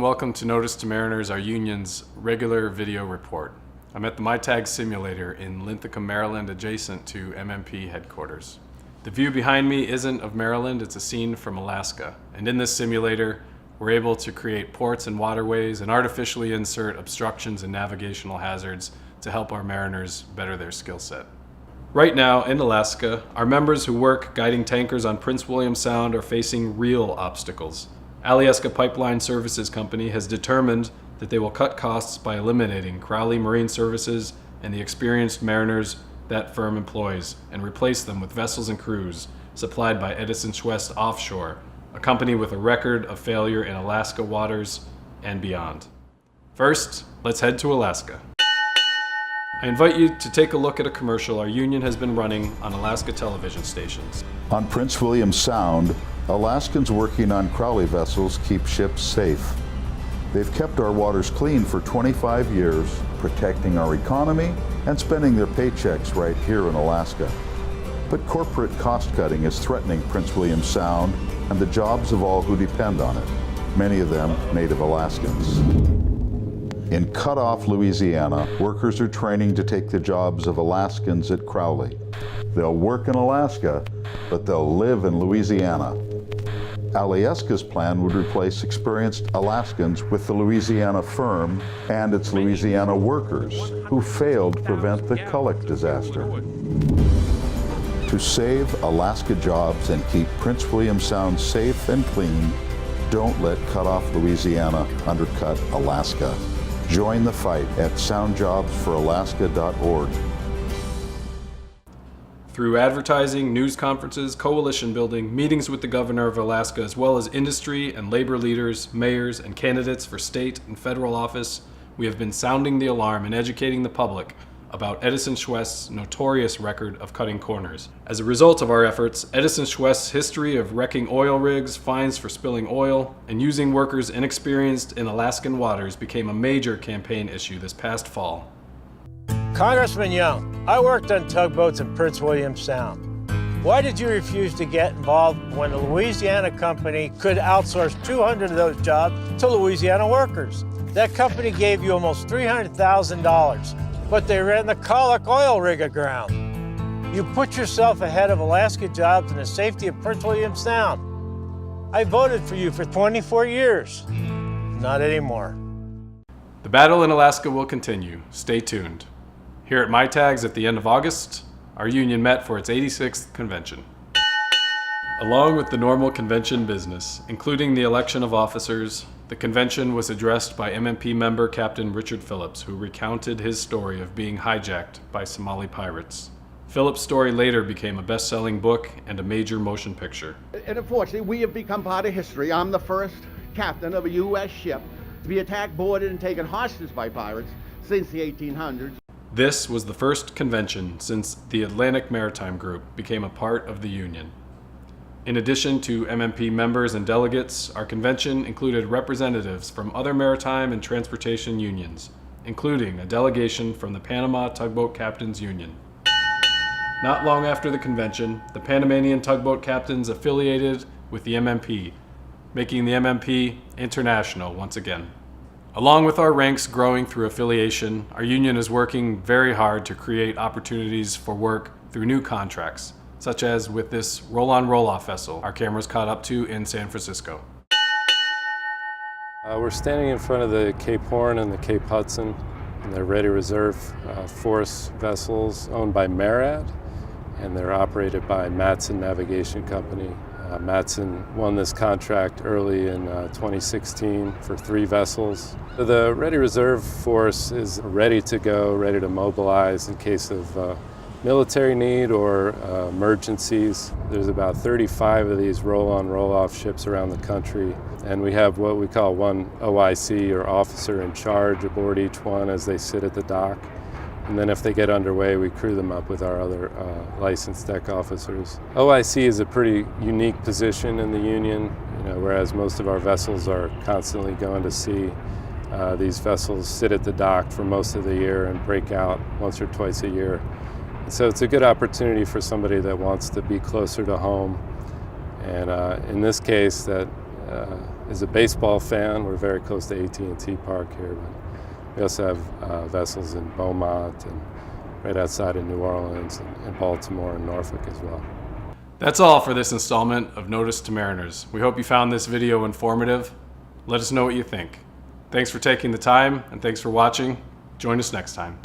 and welcome to Notice to Mariners, our union's regular video report. I'm at the MyTag simulator in Linthicum, Maryland, adjacent to MMP headquarters. The view behind me isn't of Maryland, it's a scene from Alaska. And in this simulator, we're able to create ports and waterways and artificially insert obstructions and navigational hazards to help our mariners better their skill set. Right now, in Alaska, our members who work guiding tankers on Prince William Sound are facing real obstacles. Alyeska Pipeline Services Company has determined that they will cut costs by eliminating Crowley Marine Services and the experienced mariners that firm employs and replace them with vessels and crews supplied by Edison Schwest Offshore, a company with a record of failure in Alaska waters and beyond. First, let's head to Alaska. I invite you to take a look at a commercial our union has been running on Alaska television stations. On Prince William Sound, Alaskans working on Crowley vessels keep ships safe. They've kept our waters clean for 25 years, protecting our economy and spending their paychecks right here in Alaska. But corporate cost-cutting is threatening Prince William Sound and the jobs of all who depend on it, many of them Native Alaskans. In cut-off Louisiana, workers are training to take the jobs of Alaskans at Crowley. They'll work in Alaska, but they'll live in Louisiana. Alyeska's plan would replace experienced Alaskans with the Louisiana firm and its Louisiana workers, who failed to prevent the Culloch disaster. To save Alaska jobs and keep Prince William Sound safe and clean, don't let cut-off Louisiana undercut Alaska. Join the fight at soundjobsforalaska.org. Through advertising, news conferences, coalition building, meetings with the governor of Alaska, as well as industry and labor leaders, mayors, and candidates for state and federal office, we have been sounding the alarm and educating the public about Edison Schwest's notorious record of cutting corners. As a result of our efforts, Edison Schwest's history of wrecking oil rigs, fines for spilling oil, and using workers inexperienced in Alaskan waters became a major campaign issue this past fall. Congressman Young, I worked on tugboats in Prince William Sound. Why did you refuse to get involved when a Louisiana company could outsource 200 of those jobs to Louisiana workers? That company gave you almost $300,000. But they ran the Culloch oil rig aground. You put yourself ahead of Alaska jobs and the safety of Prince William Sound. I voted for you for 24 years. Not anymore. The battle in Alaska will continue. Stay tuned. Here at MyTags at the end of August, our union met for its 86th convention. Along with the normal convention business, including the election of officers, the convention was addressed by MMP member Captain Richard Phillips, who recounted his story of being hijacked by Somali pirates. Phillips' story later became a best-selling book and a major motion picture. And unfortunately, we have become part of history. I'm the first captain of a U.S. ship to be attacked, boarded, and taken hostage by pirates since the 1800s. This was the first convention since the Atlantic Maritime Group became a part of the Union. In addition to MMP members and delegates, our convention included representatives from other maritime and transportation unions, including a delegation from the Panama Tugboat Captains Union. Not long after the convention, the Panamanian tugboat captains affiliated with the MMP, making the MMP international once again. Along with our ranks growing through affiliation, our union is working very hard to create opportunities for work through new contracts, such as with this roll-on roll-off vessel our cameras caught up to in San Francisco. We're standing in front of the Cape Horn and the Cape Hudson, and they're ready reserve force vessels owned by MARAD, and they're operated by Matson Navigation Company. Matson won this contract early in 2016 for 3 vessels. So the ready reserve force is ready to go, ready to mobilize in case of military need or emergencies. There's about 35 of these roll-on, roll-off ships around the country, and we have what we call one OIC, or officer in charge, aboard each one as they sit at the dock. And then if they get underway, we crew them up with our other licensed deck officers. OIC is a pretty unique position in the union, whereas most of our vessels are constantly going to sea. These vessels sit at the dock for most of the year and break out once or twice a year. So it's a good opportunity for somebody that wants to be closer to home. And in this case, that is a baseball fan. We're very close to AT&T Park here, but we also have vessels in Beaumont and right outside of New Orleans and Baltimore and Norfolk as well. That's all for this installment of Notice to Mariners. We hope you found this video informative. Let us know what you think. Thanks for taking the time, and thanks for watching. Join us next time.